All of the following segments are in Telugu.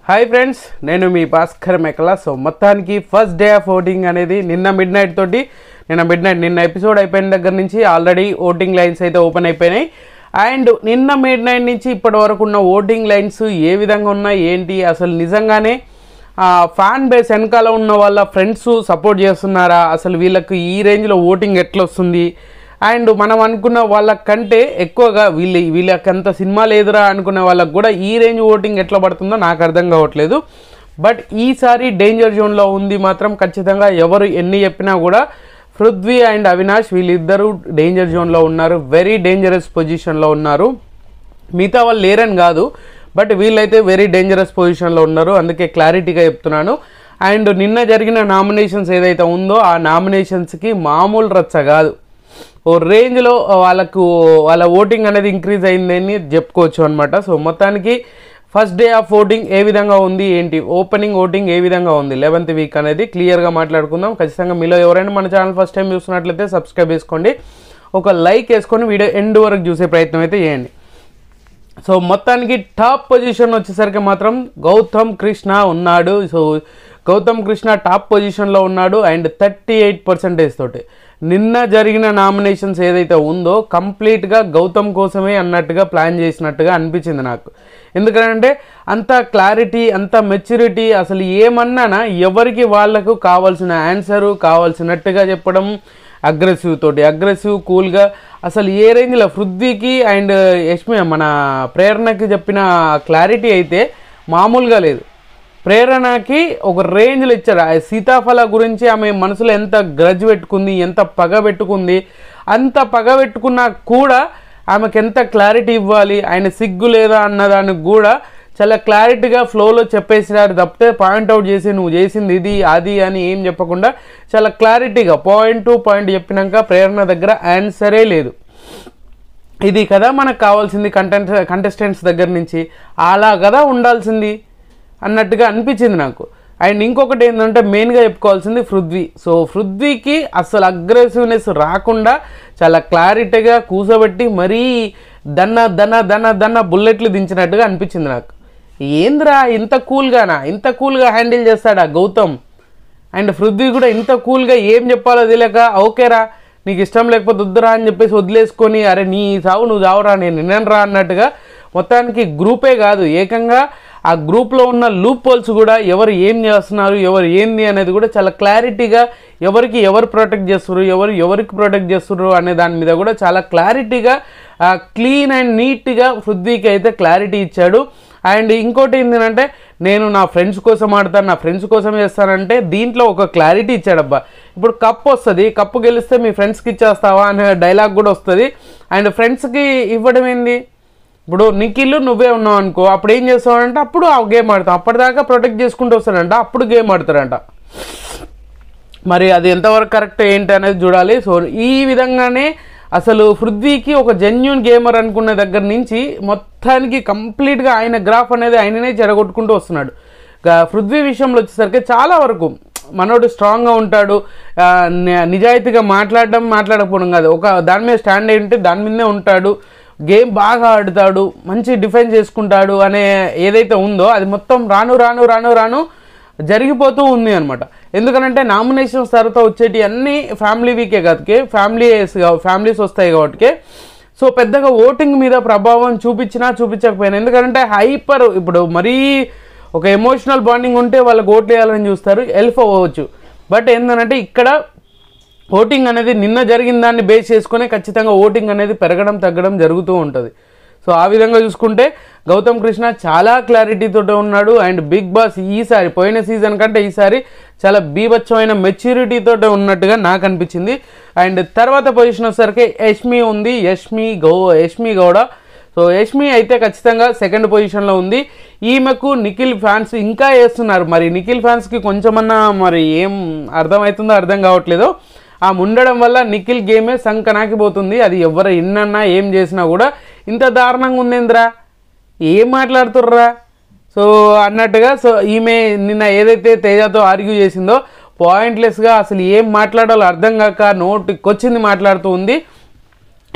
హాయ్ ఫ్రెండ్స్, నేను మీ భాస్కర్ మెకలా. సో మొత్తానికి ఫస్ట్ డే ఆఫ్ ఓటింగ్ అనేది నిన్న మిడ్ నైట్ ఎపిసోడ్ అయిపోయిన దగ్గర నుంచి ఆల్రెడీ ఓటింగ్ లైన్స్ అయితే ఓపెన్ అయిపోయినాయి. అండ్ నిన్న మిడ్ నైట్ నుంచి ఇప్పటి వరకు ఉన్న ఓటింగ్ లైన్స్ ఏ విధంగా ఉన్నాయి ఏంటి, అసలు నిజంగానే ఫ్యాన్ బేస్ వెనకాల ఉన్న వాళ్ళ ఫ్రెండ్స్ సపోర్ట్ చేస్తున్నారా, అసలు వీళ్ళకి ఈ రేంజ్లో ఓటింగ్ ఎట్లా వస్తుంది, అండ్ మనం అనుకున్న వాళ్ళకంటే ఎక్కువగా వీళ్ళకి అంత సినిమా లేదురా అనుకునే వాళ్ళకి కూడా ఈ రేంజ్ ఓటింగ్ ఎట్లా పడుతుందో నాకు అర్థం కావట్లేదు. బట్ ఈసారి డేంజర్ జోన్లో ఉంది మాత్రం ఖచ్చితంగా. ఎవరు ఎన్ని చెప్పినా కూడా పృథ్వీ అండ్ అవినాష్ వీళ్ళిద్దరూ డేంజర్ జోన్లో ఉన్నారు, వెరీ డేంజరస్ పొజిషన్లో ఉన్నారు. మిగతా వాళ్ళు లేరని కాదు, బట్ వీళ్ళైతే వెరీ డేంజరస్ పొజిషన్లో ఉన్నారు, అందుకే క్లారిటీగా చెప్తున్నాను. అండ్ నిన్న జరిగిన నామినేషన్స్ ఏదైతే ఉందో ఆ నామినేషన్స్కి మామూలు రచ్చ కాదు, ఓ రేంజ్లో వాళ్ళ ఓటింగ్ అనేది ఇంక్రీజ్ అయిందని చెప్పుకోవచ్చు అనమాట. సో మొత్తానికి ఫస్ట్ డే ఆఫ్ ఓటింగ్ ఏ విధంగా ఉంది ఏంటి, ఓపెనింగ్ ఓటింగ్ ఏ విధంగా ఉంది 11th వీక్ అనేది క్లియర్గా మాట్లాడుకుందాం. ఖచ్చితంగా మీలో ఎవరైనా మన ఛానల్ ఫస్ట్ టైం చూస్తున్నట్లయితే సబ్స్క్రైబ్ చేసుకోండి, ఒక లైక్ వేసుకొని వీడియో ఎండ్ వరకు చూసే ప్రయత్నం అయితే చేయండి. సో మొత్తానికి టాప్ పొజిషన్ వచ్చేసరికి మాత్రం గౌతమ్ కృష్ణ ఉన్నాడు. సో గౌతమ్ కృష్ణ టాప్ పొజిషన్లో ఉన్నాడు అండ్ 38% తోటి. నిన్న జరిగిన నామినేషన్స్ ఏదైతే ఉందో కంప్లీట్గా గౌతమ్ కోసమే అన్నట్టుగా ప్లాన్ చేసినట్టుగా అనిపించింది నాకు. ఎందుకంటే అంత క్లారిటీ, అంత మెచ్యూరిటీ, అసలు ఏమన్నానా ఎవరికి వాళ్లకు కావాల్సిన ఆన్సరు కావాల్సినట్టుగా చెప్పడం, అగ్రెసివ్ కూల్గా, అసలు ఏ రేంజ్లో పృథ్వీకి అండ్ యష్మి మన ప్రేరణకి చెప్పిన క్లారిటీ అయితే మామూలుగా లేదు. ప్రేరణకి ఒక రేంజ్లో ఇచ్చారు. సీతాఫల గురించి ఆమె మనసులో ఎంత గ్రజ్ పెట్టుకుంది, ఎంత పగ పెట్టుకుంది, అంత పగ పెట్టుకున్నా కూడా ఆమెకు ఎంత క్లారిటీ ఇవ్వాలి, ఆయన సిగ్గు లేదా అన్నదానికి కూడా చాలా క్లారిటీగా ఫ్లోలో చెప్పేసినారు తప్పితే పాయింట్అవుట్ చేసి నువ్వు చేసింది ఇది అది అని ఏం చెప్పకుండా చాలా క్లారిటీగా పాయింట్ టు పాయింట్ చెప్పినాక ప్రేరణ దగ్గర ఆన్సరే లేదు. ఇది కదా మనకు కావాల్సింది కంటెస్టెంట్స్ దగ్గర నుంచి, అలా కదా ఉండాల్సింది అన్నట్టుగా అనిపించింది నాకు. అండ్ ఇంకొకటి ఏంటంటే మెయిన్గా చెప్పుకోవాల్సింది పృథ్వీ. సో పృథ్వీకి అసలు అగ్రెసివ్నెస్ రాకుండా చాలా క్లారిటీగా కూసబెట్టి మరీ దన్న బుల్లెట్లు దించినట్టుగా అనిపించింది నాకు. ఏంద్రా ఇంత కూల్గా హ్యాండిల్ చేస్తాడా గౌతమ్, అండ్ పృథ్వీ కూడా ఇంత కూల్గా ఏం చెప్పాలో తెలియక ఓకేరా నీకు ఇష్టం లేకపోతే వద్దురా అని చెప్పేసి వదిలేసుకొని అరే నీ సావు నువ్వు చావురా నేను నిన్నరా అన్నట్టుగా మొత్తానికి గ్రూపే కాదు ఏకంగా ఆ గ్రూప్లో ఉన్న లూప్ హోల్స్ కూడా ఎవరు ఏం చేస్తున్నారు ఎవరు ఏంది అనేది కూడా చాలా క్లారిటీగా ఎవరు ప్రొటెక్ట్ చేస్తున్నారు ఎవరికి ప్రొటెక్ట్ చేస్తున్నారు అనే దాని మీద కూడా చాలా క్లారిటీగా క్లీన్ అండ్ నీట్గా పృథ్వీకి అయితే క్లారిటీ ఇచ్చాడు. అండ్ ఇంకోటి ఏంటంటే నేను నా ఫ్రెండ్స్ కోసం ఆడతాను, నా ఫ్రెండ్స్ కోసం చేస్తానంటే దీంట్లో ఒక క్లారిటీ ఇచ్చాడబ్బా. ఇప్పుడు కప్ వస్తుంది, కప్పు గెలిస్తే మీ ఫ్రెండ్స్కి ఇచ్చేస్తావా అనే డైలాగ్ కూడా వస్తుంది. అండ్ ఫ్రెండ్స్కి ఇవ్వడం ఏంది, ఇప్పుడు నిఖిల్ నువ్వే ఉన్నావు అనుకో, అప్పుడు ఏం చేస్తావంటే అప్పుడు ఆ గేమ్ ఆడతాం, అప్పటిదాకా ప్రొటెక్ట్ చేసుకుంటూ వస్తాడంట, అప్పుడు గేమ్ ఆడతాడంట. మరి అది ఎంతవరకు కరెక్ట్ ఏంటి అనేది చూడాలి. సో ఈ విధంగానే అసలు పృథ్వీకి ఒక జెన్యూన్ గేమర్ అనుకున్న దగ్గర నుంచి మొత్తానికి కంప్లీట్గా ఆయన గ్రాఫ్ అనేది ఆయననే చెడగొట్టుకుంటూ వస్తున్నాడు. పృథ్వీ విషయంలో వచ్చేసరికి చాలా వరకు మనోడు స్ట్రాంగ్గా ఉంటాడు, నిజాయితీగా మాట్లాడకపోవడం కాదు, ఒక దాని మీద స్టాండ్ అయి ఉంటే దాని మీదనే ఉంటాడు, గేమ్ బాగా ఆడుతాడు, మంచి డిఫెన్స్ చేసుకుంటాడు అనే ఏదైతే ఉందో అది మొత్తం రాను జరిగిపోతూ ఉంది అనమాట. ఎందుకనంటే నామినేషన్స్ తర్వాత వచ్చేటి అన్నీ ఫ్యామిలీ వీకే కాదుకే ఫ్యామిలీస్ వస్తాయి కాబట్టి సో పెద్దగా ఓటింగ్ మీద ప్రభావం చూపించకపోయినా, ఎందుకంటే హైపర్ ఇప్పుడు మరీ ఒక ఎమోషనల్ బాండింగ్ ఉంటే వాళ్ళకి ఓట్లు వేయాలని చూస్తారు, హెల్ప్ అవ్వచ్చు. బట్ ఏంటంటే ఇక్కడ ఓటింగ్ అనేది నిన్న జరిగిన దాన్ని బేస్ చేసుకుని ఖచ్చితంగా ఓటింగ్ అనేది పెరగడం తగ్గడం జరుగుతూ ఉంటుంది. సో ఆ విధంగా చూసుకుంటే గౌతమ్ కృష్ణ చాలా క్లారిటీతో ఉన్నాడు. అండ్ బిగ్ బాస్ ఈసారి పోయిన సీజన్ కంటే ఈసారి చాలా బీభత్సమైన మెచ్యూరిటీతో ఉన్నట్టుగా నాకు అనిపించింది. అండ్ తర్వాత పొజిషన్ వచ్చేసరికి యష్మి ఉంది, యష్మి గౌడ. సో యష్మి అయితే ఖచ్చితంగా సెకండ్ పొజిషన్లో ఉంది. ఈమెకు నిఖిల్ ఫ్యాన్స్ ఇంకా వేస్తున్నారు, మరి నిఖిల్ ఫ్యాన్స్కి కొంచెమన్నా మరి ఏం అర్థమవుతుందో అర్థం కావట్లేదు. ఆ ఉండడం వల్ల నిఖిల్ గేమే సంకనాకిపోతుంది, అది ఎవరు ఎన్నన్నా ఏం చేసినా కూడా ఇంత దారుణంగా ఉందేంద్రా ఏం మాట్లాడుతుర్రా సో అన్నట్టుగా. సో ఈమె నిన్న ఏదైతే తేజతో ఆర్గ్యూ చేసిందో పాయింట్లెస్గా అసలు ఏం మాట్లాడాలో అర్థం కాక నోటికొచ్చింది మాట్లాడుతూ ఉంది.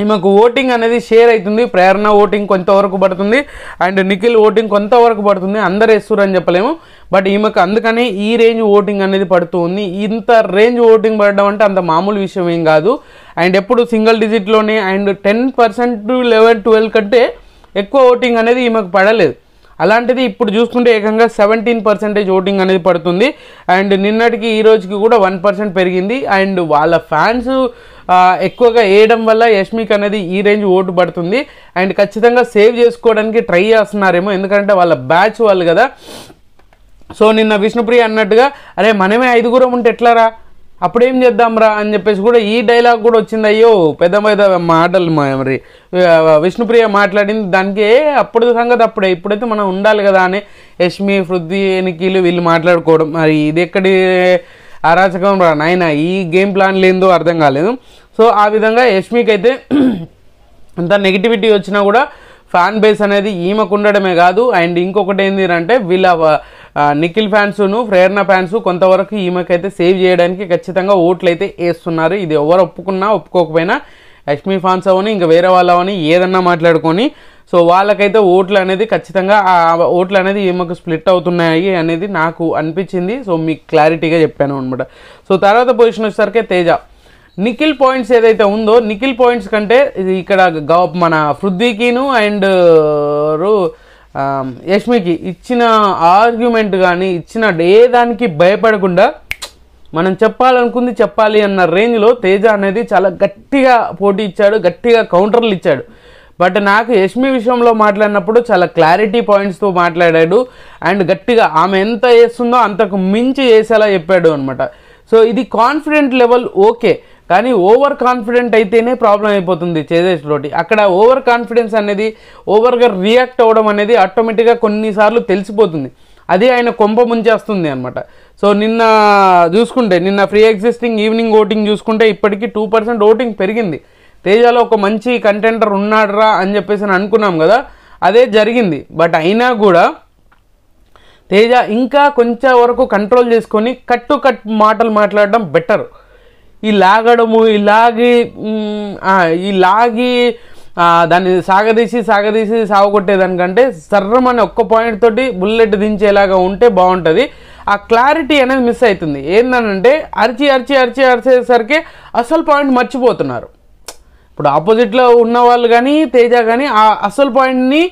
ఈమెకు ఓటింగ్ అనేది షేర్ అవుతుంది. ప్రేరణ ఓటింగ్ కొంతవరకు పడుతుంది అండ్ నిఖిల్ ఓటింగ్ కొంతవరకు పడుతుంది. అందరు వేస్తున్నారు అని చెప్పలేము, బట్ ఈమెకు అందుకనే ఈ రేంజ్ ఓటింగ్ అనేది పడుతూ ఉంది. ఇంత రేంజ్ ఓటింగ్ పడడం అంటే అంత మామూలు విషయం ఏం కాదు. అండ్ ఎప్పుడు సింగిల్ డిజిట్లోనే అండ్ 10% 11-12 కంటే ఎక్కువ ఓటింగ్ అనేది ఈమెకు పడలేదు. అలాంటిది ఇప్పుడు చూసుకుంటే ఏకంగా 17% ఓటింగ్ అనేది పడుతుంది. అండ్ నిన్నటికి ఈ రోజుకి కూడా 1% పెరిగింది. అండ్ వాళ్ళ ఫ్యాన్స్ ఎక్కువగా వేయడం వల్ల యష్మికి అనేది ఈ రేంజ్ ఓటు పడుతుంది. అండ్ ఖచ్చితంగా సేవ్ చేసుకోవడానికి ట్రై చేస్తున్నారేమో, ఎందుకంటే వాళ్ళ బ్యాచ్ వాళ్ళు కదా. సో నిన్న విష్ణుప్రియ అన్నట్టుగా అరే మనమే 5 ఉంటే ఎట్లారా, అప్పుడేం చేద్దాంరా అని చెప్పేసి కూడా ఈ డైలాగ్ కూడా వచ్చింది. అయ్యో పెద్ద పెద్ద మాటలు మరి విష్ణుప్రియ మాట్లాడింది దానికి. అప్పుడు సంగతి అప్పుడే, ఇప్పుడైతే మనం ఉండాలి కదా అని యష్మి, పృథ్వీ, నిఖిల్ వీళ్ళు మాట్లాడుకోవడం, మరి ఇది ఎక్కడి అరాచకం రా నాయన, ఈ గేమ్ ప్లాన్ లేదో అర్థం కాలేదు. సో ఆ విధంగా యష్మికి అయితే అంత నెగిటివిటీ వచ్చినా కూడా ఫ్యాన్ బేస్ అనేది ఈమెకు ఉండడమే కాదు. అండ్ ఇంకొకటి ఏంటి అంటే వీళ్ళ నిఖిల్ ఫ్యాన్స్ను, ప్రేరణ ఫ్యాన్స్ కొంతవరకు ఈమెకైతే సేవ్ చేయడానికి ఖచ్చితంగా ఓట్లు అయితే వేస్తున్నారు. ఇది ఎవరు ఒప్పుకున్నా ఒప్పుకోకపోయినా యష్మి ఫ్యాన్స్ అవని ఇంకా వేరే వాళ్ళవని ఏదన్నా మాట్లాడుకొని సో వాళ్ళకైతే ఓట్లు అనేది ఖచ్చితంగా ఆ ఓట్లు అనేది ఈమెకు స్ప్లిట్ అవుతున్నాయి అనేది నాకు అనిపించింది. సో మీకు క్లారిటీగా చెప్పాను అనమాట. సో తర్వాత పొజిషన్ వచ్చేసరికి తేజ. నిఖిల్ పాయింట్స్ ఏదైతే ఉందో, నిఖిల్ పాయింట్స్ కంటే ఇక్కడ మన పృథ్వీకిను అండ్ యష్మికి ఇచ్చిన ఆర్గ్యుమెంట్ కానీ ఇచ్చిన ఏ దానికి భయపడకుండా మనం చెప్పాలనుకుంది చెప్పాలి అన్న రేంజ్లో తేజ అనేది చాలా గట్టిగా పోటీ ఇచ్చాడు, గట్టిగా కౌంటర్లు ఇచ్చాడు. బట్ నాకు యష్మి విషయంలో మాట్లాడినప్పుడు చాలా క్లారిటీ పాయింట్స్తో మాట్లాడాడు అండ్ గట్టిగా ఆమె ఎంత చేస్తుందో అంతకు మించి చేసేలా చెప్పాడు అనమాట. సో ఇది కాన్ఫిడెంట్ లెవెల్ ఓకే, కానీ ఓవర్ కాన్ఫిడెంట్ అయితేనే ప్రాబ్లం అయిపోతుంది చేసేటోటి. అక్కడ ఓవర్ కాన్ఫిడెన్స్ అనేది ఓవర్గా రియాక్ట్ అవ్వడం అనేది ఆటోమేటిక్గా కొన్నిసార్లు తెలిసిపోతుంది, అది ఆయన కొంప ముంచేస్తుంది అనమాట. సో నిన్న చూసుకుంటే నిన్న ఫ్రీ ఎగ్జిస్టింగ్ ఈవినింగ్ ఓటింగ్ చూసుకుంటే ఇప్పటికీ 2% ఓటింగ్ పెరిగింది. తేజలో ఒక మంచి కంటెంటర్ ఉన్నాడురా అని చెప్పేసి అనుకున్నాం కదా, అదే జరిగింది. బట్ అయినా కూడా తేజ ఇంకా కొంచెం వరకు కంట్రోల్ చేసుకొని కట్ మాటలు మాట్లాడడం బెటర్. ఈ లాగడము ఈ లాగి దాన్ని సాగదీసి సాగొట్టేదానికంటే సర్రమని ఒక్క పాయింట్ తోటి బుల్లెట్ దించేలాగా ఉంటే బాగుంటుంది. ఆ క్లారిటీ అనేది మిస్ అవుతుంది. ఏంటంటే అరిచేసరికి అసలు పాయింట్ మర్చిపోతున్నారు. ఇప్పుడు ఆపోజిట్లో ఉన్న వాళ్ళు కానీ తేజ కానీ ఆ అసలు పాయింట్ని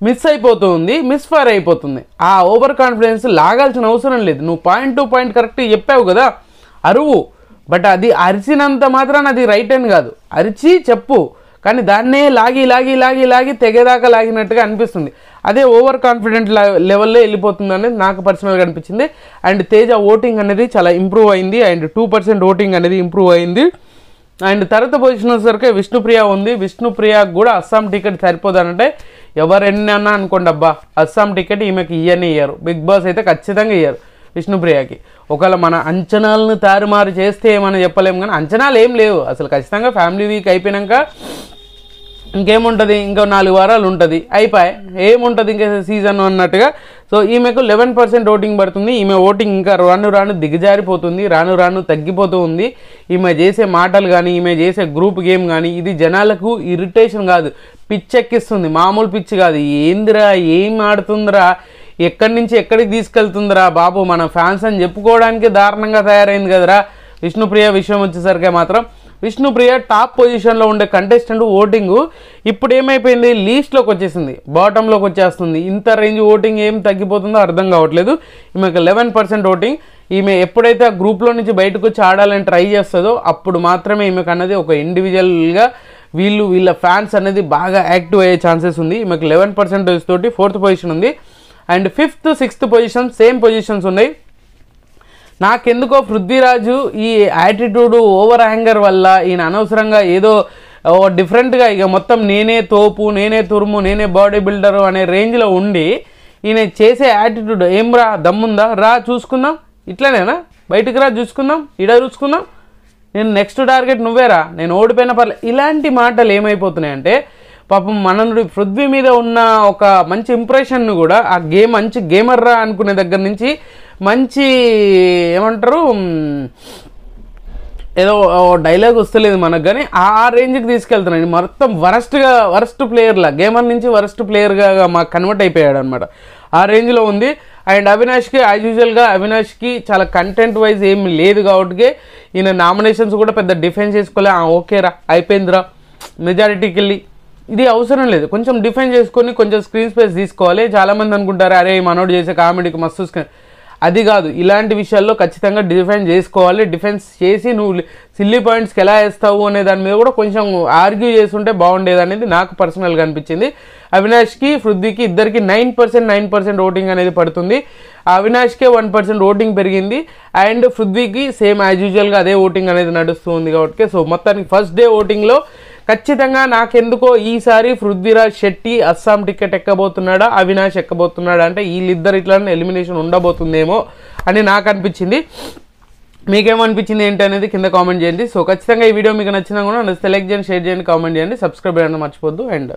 మిస్ అయిపోతుంది, మిస్ఫైర్ అయిపోతుంది. ఆ ఓవర్ కాన్ఫిడెన్స్ లాగాల్సిన అవసరం లేదు. నువ్వు పాయింట్ టు పాయింట్ కరెక్ట్ చెప్పావు కదా, అరువు. బట్ అది అరిచినంత మాత్రాన అది రైట్ అని కాదు, అరిచి చెప్పు, కానీ దాన్నే లాగి తెగేదాకా లాగినట్టుగా అనిపిస్తుంది. అదే ఓవర్ కాన్ఫిడెంట్ లెవెల్లో వెళ్ళిపోతుంది అనేది నాకు పర్సనల్గా అనిపించింది. అండ్ తేజ ఓటింగ్ అనేది చాలా ఇంప్రూవ్ అయింది అండ్ 2% ఓటింగ్ అనేది ఇంప్రూవ్ అయింది. అండ్ తర్వాత పొజిషన్ వచ్చేసరికి విష్ణుప్రియ ఉంది. విష్ణుప్రియకు కూడా అస్సాం టికెట్ సరిపోదనంటే ఎవరెన్నన్నా అనుకోండి, అబ్బా అస్సాం టికెట్ ఈమెకి ఇయ్యరు, బిగ్ బాస్ అయితే ఖచ్చితంగా ఇయ్యరు విష్ణుప్రియకి. ఒకవేళ మన అంచనాలను తారుమారు చేస్తే ఏమని చెప్పలేము, కానీ అంచనాలు ఏం లేవు అసలు. ఖచ్చితంగా ఫ్యామిలీ వీక్ అయిపోయినాక ఇంకేముంటుంది, ఇంకో 4 వారాలు ఉంటుంది, అయిపోయి ఏముంటుంది ఇంకా సీజన్ అన్నట్టుగా. సో ఈమెకు 11% ఓటింగ్ పడుతుంది. ఈమె ఓటింగ్ ఇంకా రాను దిగజారిపోతుంది, రాను తగ్గిపోతూ ఉంది. ఈమె చేసే మాటలు కానీ ఈమె చేసే గ్రూప్ గేమ్ కానీ ఇది జనాలకు ఇరిటేషన్ కాదు, పిచ్చెక్కిస్తుంది. మామూలు పిచ్చి కాదు. ఏందిరా, ఏం ఆడుతుందిరా, ఎక్కడి నుంచి ఎక్కడికి తీసుకెళ్తుందిరా బాబు, మన ఫ్యాన్స్ అని చెప్పుకోవడానికి దారుణంగా తయారైంది కదరా. విష్ణుప్రియ విషయం వచ్చేసరికి మాత్రం విష్ణుప్రియ టాప్ పొజిషన్లో ఉండే కంటెస్టెంట్ ఓటింగు ఇప్పుడు ఏమైపోయింది, లీస్ట్లోకి వచ్చేసింది, బాటంలోకి వచ్చేస్తుంది. ఇంత రేంజ్ ఓటింగ్ ఏం తగ్గిపోతుందో అర్థం కావట్లేదు. ఈమెకు 11% ఓటింగ్. ఈమె ఎప్పుడైతే ఆ గ్రూప్లో నుంచి బయటకు వచ్చి ఆడాలని ట్రై చేస్తుందో అప్పుడు మాత్రమే ఈమెకు అన్నది ఒక ఇండివిజువల్గా వీళ్ళ ఫ్యాన్స్ అనేది బాగా యాక్టివ్ అయ్యే ఛాన్సెస్ ఉంది. ఈమెకు 11% తోటి 4th పొజిషన్ ఉంది. And 5th 6th position same positions ఉన్నాయి. నాకెందుకో పృథ్వీరాజు ఈ యాటిట్యూడ్ ఓవర్ యాంగర్ వల్ల ఈయన అనవసరంగా ఏదో డిఫరెంట్గా ఇక మొత్తం నేనే తోపు, నేనే తురుము, నేనే బాడీ బిల్డరు అనే రేంజ్లో ఉండి ఈయన చేసే యాటిట్యూడ్ ఏం రా, దమ్ముందా, రా చూసుకుందాం, ఇట్లనేనా, బయటికి రా చూసుకుందాం, ఇడ చూసుకుందాం, నేను నెక్స్ట్ టార్గెట్ నువ్వేరా, నేను ఓడిపోయిన పర్లేదు, ఇలాంటి మాటలు ఏమైపోతున్నాయంటే పాపం మననుడి పృథ్వీ మీద ఉన్న ఒక మంచి ఇంప్రెషన్ను కూడా ఆ మంచి గేమర్ రా అనుకునే దగ్గర నుంచి మంచి ఏమంటారు ఏదో డైలాగ్ వస్తలేదు మనకు, కానీ ఆ రేంజ్కి తీసుకెళ్తున్నాడు. మొత్తం వరస్ట్ ప్లేయర్లా, గేమర్ నుంచి వరస్ట్ ప్లేయర్గా మాకు కన్వర్ట్ అయిపోయాడు అనమాట. ఆ రేంజ్లో ఉంది. అండ్ అవినాష్కి యాజ్ యూజువల్గా అవినాష్కి చాలా కంటెంట్ వైజ్ ఏమి లేదు కాబట్టి ఈయన నామినేషన్స్ కూడా పెద్ద డిఫెన్స్ చేసుకోలే. ఓకేరా అయిపోయిందిరా మెజారిటీకి వెళ్ళి, ఇది అవసరం లేదు. కొంచెం డిఫెన్స్ చేసుకొని కొంచెం స్క్రీన్ స్పేస్ తీసుకోవాలి. చాలామంది అనుకుంటారు అరే మనోడు చేసే కామెడీకి మస్తు స్క్రీన్, అది కాదు. ఇలాంటి విషయాల్లో ఖచ్చితంగా డిఫెన్స్ చేసుకోవాలి. డిఫెన్స్ చేసి నువ్వు సిల్లీ పాయింట్స్కి ఎలా వేస్తావు అనే దాని మీద కూడా కొంచెం ఆర్గ్యూ చేస్తుంటే బాగుండేది అనేది నాకు పర్సనల్గా అనిపించింది. అవినాష్కి పృథ్వీకి ఇద్దరికి 9% ఓటింగ్ అనేది పడుతుంది. అవినాష్కే 1% ఓటింగ్ పెరిగింది. అండ్ పృథ్వీకి సేమ్ యాజ్ యూజువల్గా అదే ఓటింగ్ అనేది నడుస్తుంది కాబట్టి సో మొత్తానికి ఫస్ట్ డే ఓటింగ్లో ఖచ్చితంగా నాకెందుకో ఈసారి పృథ్వీరాజ్ శెట్టి అస్సాం టికెట్ ఎక్కబోతున్నాడా, అవినాష్ ఎక్కబోతున్నాడా అంటే వీళ్ళిద్దరు ఇట్లా ఎలిమినేషన్ ఉండబోతుందేమో అని నాకు అనిపించింది. మీకేమనిపించింది ఏంటి అనేది కింద కామెంట్ చేయండి. సో ఖచ్చితంగా ఈ వీడియో మీకు నచ్చినా కూడా సెలెక్ట్ చేయండి, షేర్ చేయండి, కామెంట్ చేయండి, సబ్స్క్రైబ్ చేయడం మర్చిపోద్దు. అండ్